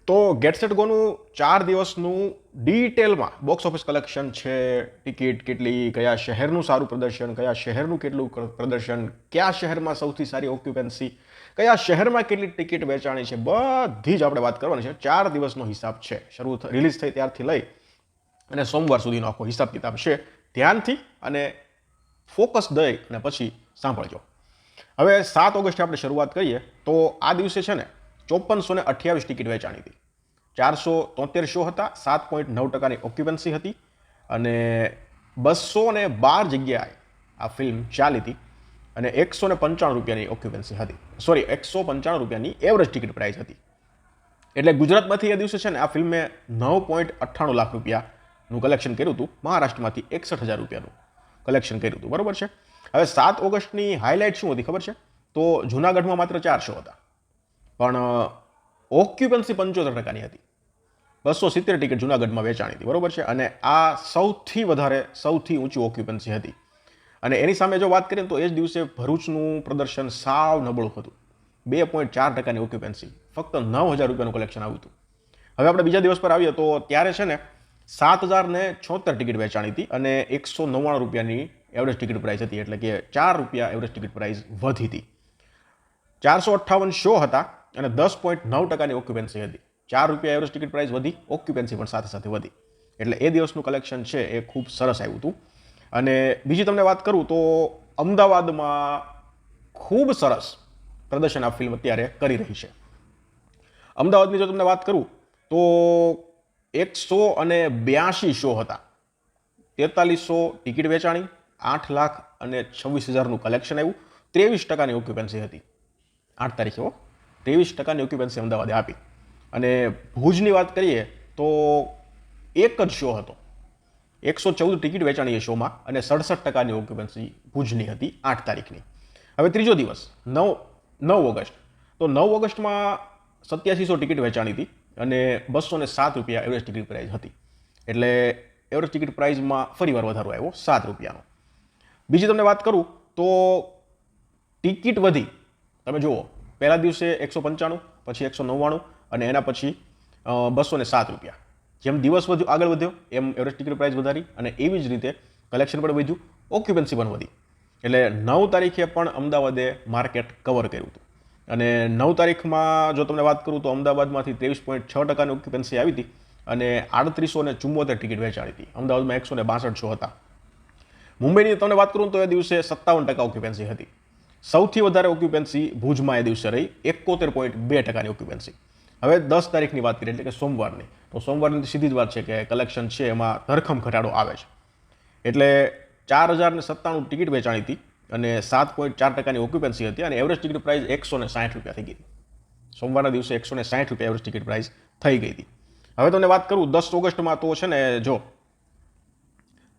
તો gate set ગોનું 4 દિવસનું ડિટેલમાં બોક્સ ઓફિસ કલેક્શન છે, ટિકિટ કેટલી, કયા શહેરનું સારું પ્રદર્શન, કયા શહેરનું કેટલું પ્રદર્શન, કયા શહેરમાં સૌથી સારી ઓક્યુપન્સી, કયા શહેરમાં કેટલી ટિકિટ વેચાણી છે, બધી જ આપણે વાત કરવાની છે. 4 દિવસનો હિસાબ છે, રિલીઝ થઈ ત્યારથી લઈ અને સોમવાર સુધીનો આખો હિસાબ કિતાબ છે. ધ્યાનથી અને ફોકસ દઈ અને પછી સાંભળજો. હવે 7 ઓગસ્ટે આપણે શરૂઆત કરીએ તો આ દિવસે છે ને 5428 ટિકિટ વેચાણી હતી. 473 શો હતા, 7.9% ઓક્યુપન્સી હતી અને 212 જગ્યાએ આ ફિલ્મ ચાલી હતી અને 195 રૂપિયાની ઓક્યુપન્સી હતી. 195 રૂપિયાની એવરેજ ટિકિટ પ્રાઇસ હતી. એટલે ગુજરાતમાંથી એ દિવસે છે ને આ ફિલ્મે 9.98 લાખ રૂપિયાનું કલેક્શન કર્યું હતું. મહારાષ્ટ્રમાંથી 61,000 રૂપિયાનું કલેક્શન કર્યું હતું. બરોબર છે. હવે 7 ઓગસ્ટની હાઇલાઇટ શું હતી ખબર છે? તો જૂનાગઢમાં માત્ર 4 શો હતા પણ ઓક્યુપન્સી 75%ની હતી. 270 ટિકિટ જૂનાગઢમાં વેચાણી હતી. બરોબર છે. અને આ સૌથી ઊંચી ઓક્યુપન્સી હતી. અને એની સામે જો વાત કરીએ તો એ જ દિવસે ભરૂચનું પ્રદર્શન સાવ નબળું હતું. 2.4%ની ઓક્યુપન્સી, ફક્ત 9,000 રૂપિયાનું કલેક્શન આવ્યું હતું. હવે આપણે બીજા દિવસ પર આવીએ તો ત્યારે છે ને 7,076 ટિકિટ વેચાણી હતી અને 199 રૂપિયાની એવરેજ ટિકિટ પ્રાઇસ હતી. એટલે કે 4 રૂપિયા એવરેજ ટિકિટ પ્રાઇસ વધી હતી. 458 શો હતા અને 10.9%ની ઓક્યુપન્સી હતી. 4 રૂપિયા એવરેજ ટિકિટ પ્રાઇસ વધી, ઓક્યુપન્સી પણ સાથે સાથે વધી. એટલે એ દિવસનું કલેક્શન છે એ ખૂબ સરસ આવ્યું હતું. અને બીજી તમને વાત કરું તો અમદાવાદમાં ખૂબ સરસ પ્રદર્શન આ ફિલ્મ અત્યારે કરી રહી છે. અમદાવાદની જો તમને વાત કરું તો 182 શો હતા, 4300 ટિકિટ વેચાણી, 8,26,000નું કલેક્શન આવ્યું, 23%ની ઓક્યુપન્સી હતી. 8 તારીખે 23%ની ઓક્યુપન્સી અમદાવાદે આપી. અને ભુજની વાત કરીએ તો એક જ શો હતો, 114 ટિકિટ વેચાણી એ શોમાં અને 67%ની ઓક્યુપન્સી ભુજની હતી 8 તારીખની. હવે ત્રીજો દિવસ 9 ઓગસ્ટ. તો 9 ઓગસ્ટમાં 8700 ટિકિટ વેચાણી હતી અને 207 રૂપિયા એવરેજ ટિકિટ પ્રાઇસ હતી. એટલે એવરેજ ટિકિટ પ્રાઇસમાં ફરીવાર વધારો આવ્યો 7 રૂપિયાનો. બીજી તમને વાત કરું તો ટિકિટ વધી. તમે જુઓ, પહેલા દિવસે 195, પછી 199 અને એના પછી 207 રૂપિયા. જેમ દિવસ આગળ વધ્યો એમ એવરેજ ટિકિટ પ્રાઇસ વધારી અને એવી જ રીતે કલેક્શન પણ વધ્યું, ઓક્યુપન્સી પણ વધી. એટલે 9 તારીખે પણ અમદાવાદે માર્કેટ કવર કર્યું હતું. અને 9 તારીખમાં જો તમને વાત કરું તો અમદાવાદમાંથી 23.6%ની ઓક્યુપન્સી આવી હતી અને 3874 ટિકિટ વેચાણી હતી. અમદાવાદમાં 162 શો હતા. મુંબઈની તમને વાત કરું તો એ દિવસે 57% ઓક્યુપન્સી હતી. સૌથી વધારે ઓક્યુપન્સી ભુજમાં એ દિવસે રહી, 71.2%ની ઓક્યુપન્સી. હવે 10 તારીખની વાત કરીએ એટલે કે સોમવારની. તો સોમવારની સીધી જ વાત છે કે કલેક્શન છે એમાં ધરખમ ઘટાડો આવે છે. એટલે 4,097 ટિકિટ વેચાણી હતી અને 7.4%ની ઓક્યુપન્સી હતી અને એવરેજ ટિકિટ પ્રાઇસ 160 રૂપિયા થઈ ગઈ. સોમવારના દિવસે 160 રૂપિયા એવરેજ ટિકિટ પ્રાઇસ થઈ ગઈ હતી. હવે તમને વાત કરું 10 ઓગસ્ટમાં તો છે ને જો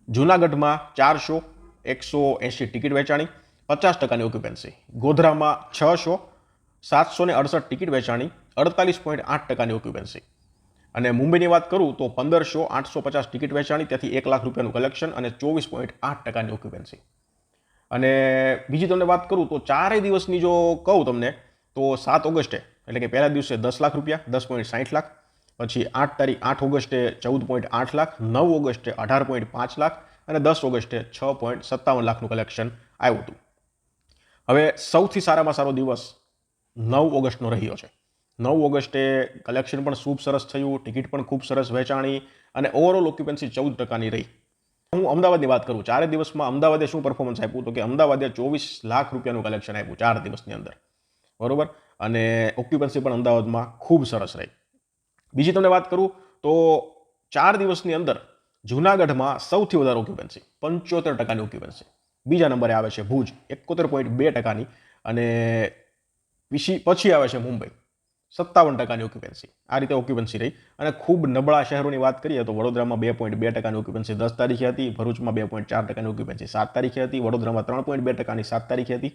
જૂનાગઢમાં 4 શો, 180 ટિકિટ વેચાણી, 50%ની ઓક્યુપન્સી. ગોધરામાં 6 શો, 768 ટિકિટ વેચાણી, 48.8%ની ઓક્યુપન્સી. અને મુંબઈની વાત કરું તો 15 શો, 850 ટિકિટ વેચાણી, ત્યાંથી 1 લાખ રૂપિયાનું કલેક્શન અને 24.8%ની ઓક્યુપન્સી. અને બીજી તમને વાત કરું તો 4 દિવસની જો કહું તમને તો 7 ઓગસ્ટે એટલે કે પહેલા દિવસે 10 લાખ રૂપિયા, 10.60 લાખ, પછી 8 ઓગસ્ટે 14.8 લાખ, 9 ઓગસ્ટે 18.5 લાખ અને 10 ઓગસ્ટે 6.57 લાખનું કલેક્શન આવ્યું હતું. હવે સૌથી સારામાં સારો દિવસ 9 ઓગસ્ટનો રહ્યો છે. 9 ઓગસ્ટે કલેક્શન પણ ખૂબ સરસ થયું, ટિકિટ પણ ખૂબ સરસ વેચાણી અને ઓવરઓલ ઓક્યુપન્સી 14%ની રહી. હું અમદાવાદની વાત કરું, 4 દિવસમાં અમદાવાદે શું પરફોર્મન્સ આપ્યું તો કે અમદાવાદે 24 લાખ રૂપિયાનું કલેક્શન આપ્યું 4 દિવસની અંદર. બરોબર. અને ઓક્યુપન્સી પણ અમદાવાદમાં ખૂબ સરસ રહી. બીજી તમને વાત કરું તો 4 દિવસની અંદર જૂનાગઢમાં સૌથી વધારે ઓક્યુપન્સી, 75%ની ઓક્યુપન્સી. બીજા નંબરે આવે છે ભુજ, 71.2%ની. અને પછી આવે છે મુંબઈ, 57%ની ઓક્યુપન્સી. આ રીતે ઓક્યુપન્સી રહી. અને ખૂબ નબળા શહેરોની વાત કરીએ તો વડોદરામાં 2.2%ની ઓક્યુપન્સી 10 તારીખે હતી, ભરૂચમાં 2.4%ની ઓક્યુપન્સી 7 તારીખે હતી, વડોદરામાં 3.2%ની 7 તારીખે હતી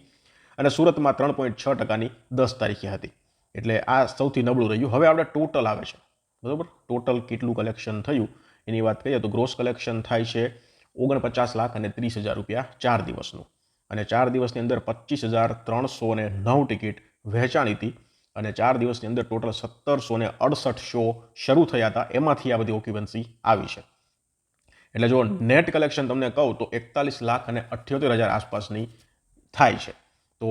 અને સુરતમાં 3.6%ની 10 તારીખે હતી. એટલે આ સૌથી નબળું રહ્યું. હવે આપણે ટોટલ આવે છે. બરાબર, ટોટલ કેટલું કલેક્શન થયું એની વાત કરીએ તો ગ્રોસ કલેક્શન થાય છે 49,30,000 રૂપિયા 4 દિવસનું. અને 4 દિવસની અંદર 25,309 ટિકિટ વહેંચાણી હતી અને 4 દિવસની અંદર ટોટલ 1768 શો શરૂ થયા હતા, એમાંથી આ બધી ઓક્યુપન્સી આવી છે. એટલે જો નેટ કલેક્શન તમને કહું તો 41,78,000 આસપાસની થાય છે. તો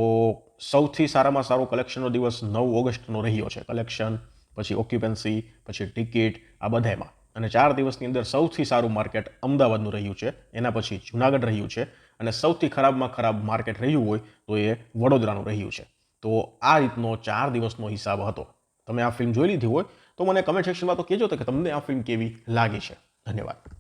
સૌથી સારામાં સારો કલેક્શનનો દિવસ 9 ઓગસ્ટનો રહ્યો છે. કલેક્શન, પછી ઓક્યુપન્સી, પછી ટિકિટ, આ બધામાં. અને 4 દિવસની અંદર સૌથી સારું માર્કેટ અમદાવાદનું રહ્યું છે, એના પછી જુનાગઢ રહ્યું છે, અને સૌથી ખરાબમાં ખરાબ માર્કેટ રહ્યું હોય તો એ વડોદરાનું રહ્યું છે. તો આ રીતનો 4 દિવસનો હિસાબ હતો. તમે આ ફિલ્મ જોઈ લીધી હોય તો મને કમેન્ટ સેક્શનમાં તો કહેજો કે તમને આ ફિલ્મ કેવી લાગી છે. ધન્યવાદ.